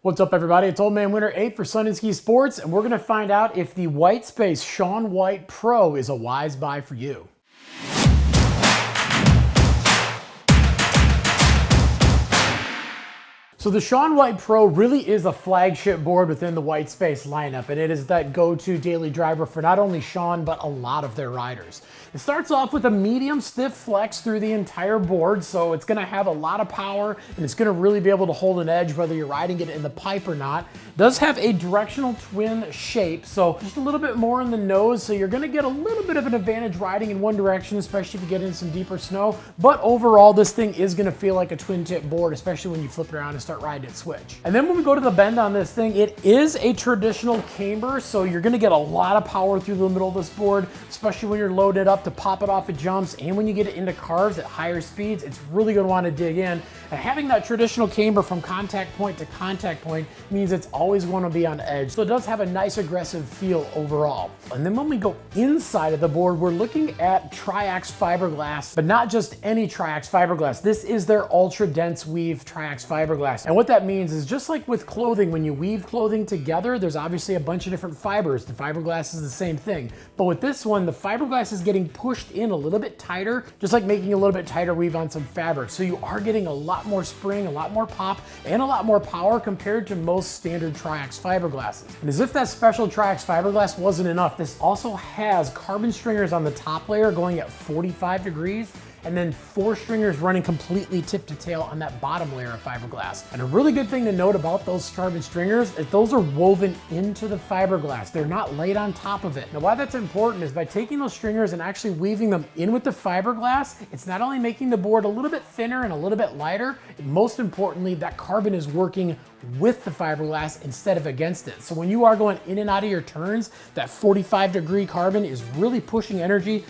What's up, everybody? It's Old Man Winter 8 for Sun and Ski Sports, and we're going to find out if the Whitespace Shaun White Pro is a wise buy for you. So the Shaun White Pro really is a flagship board within the Whitespace lineup, and it is that go-to daily driver for not only Shaun, but a lot of their riders. It starts off with a medium stiff flex through the entire board, so it's gonna have a lot of power, and it's gonna really be able to hold an edge whether you're riding it in the pipe or not. It does have a directional twin shape, so just a little bit more in the nose, so you're gonna get a little bit of an advantage riding in one direction, especially if you get in some deeper snow. But overall, this thing is gonna feel like a twin tip board, especially when you flip it around and start riding it switch. And then when we go to the bend on this thing, it is a traditional camber, so you're gonna get a lot of power through the middle of this board, especially when you're loaded up to pop it off at jumps, and when you get it into carves at higher speeds, it's really gonna wanna dig in. And having that traditional camber from contact point to contact point means it's always gonna be on edge. So it does have a nice aggressive feel overall. And then when we go inside of the board, we're looking at Triax fiberglass, but not just any Triax fiberglass. This is their ultra dense weave Triax fiberglass. And what that means is, just like with clothing, when you weave clothing together, there's obviously a bunch of different fibers. The fiberglass is the same thing. But with this one, the fiberglass is getting pushed in a little bit tighter, just like making a little bit tighter weave on some fabric. So you are getting a lot more spring, a lot more pop, and a lot more power compared to most standard Triax fiberglasses. And as if that special Triax fiberglass wasn't enough, this also has carbon stringers on the top layer going at 45 degrees, and then 4 stringers running completely tip to tail on that bottom layer of fiberglass. And a really good thing to note about those carbon stringers is those are woven into the fiberglass. They're not laid on top of it. Now, why that's important is by taking those stringers and actually weaving them in with the fiberglass, it's not only making the board a little bit thinner and a little bit lighter, most importantly, that carbon is working with the fiberglass instead of against it. So when you are going in and out of your turns, that 45-degree carbon is really pushing energy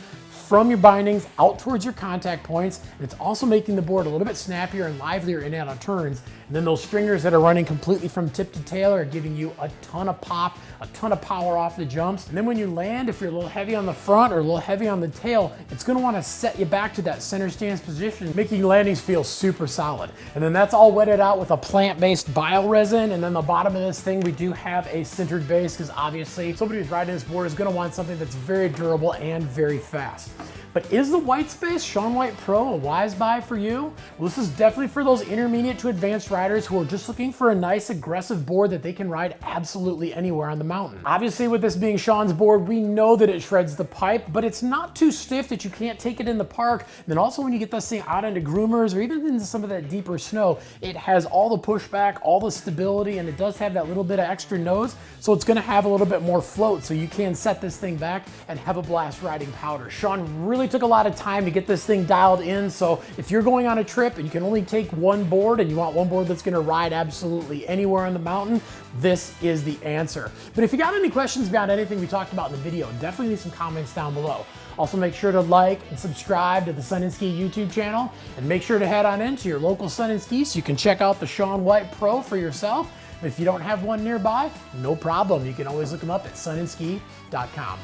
from your bindings out towards your contact points, and it's also making the board a little bit snappier and livelier in and out of turns. And then those stringers that are running completely from tip to tail are giving you a ton of pop, a ton of power off the jumps. And then when you land, if you're a little heavy on the front or a little heavy on the tail, it's gonna wanna set you back to that center stance position, making your landings feel super solid. And then that's all wetted out with a plant-based bioresin. And then the bottom of this thing, we do have a sintered base, because obviously somebody who's riding this board is gonna want something that's very durable and very fast. But is the Whitespace Shaun White Pro a wise buy for you? Well, this is definitely for those intermediate to advanced riders who are just looking for a nice aggressive board that they can ride absolutely anywhere on the mountain. Obviously, with this being Shaun's board, we know that it shreds the pipe, but it's not too stiff that you can't take it in the park. And then also when you get this thing out into groomers or even into some of that deeper snow, it has all the pushback, all the stability, and it does have that little bit of extra nose, so it's gonna have a little bit more float, so you can set this thing back and have a blast riding powder. Shaun really took a lot of time to get this thing dialed in, so if you're going on a trip and you can only take one board and you want one board that's gonna ride absolutely anywhere on the mountain, this is the answer. But if you got any questions beyond anything we talked about in the video, definitely leave some comments down below. Also, make sure to like and subscribe to the Sun and Ski YouTube channel, and make sure to head on into your local Sun and Ski so you can check out the Shaun White Pro for yourself. If you don't have one nearby, no problem. You can always look them up at sunandski.com.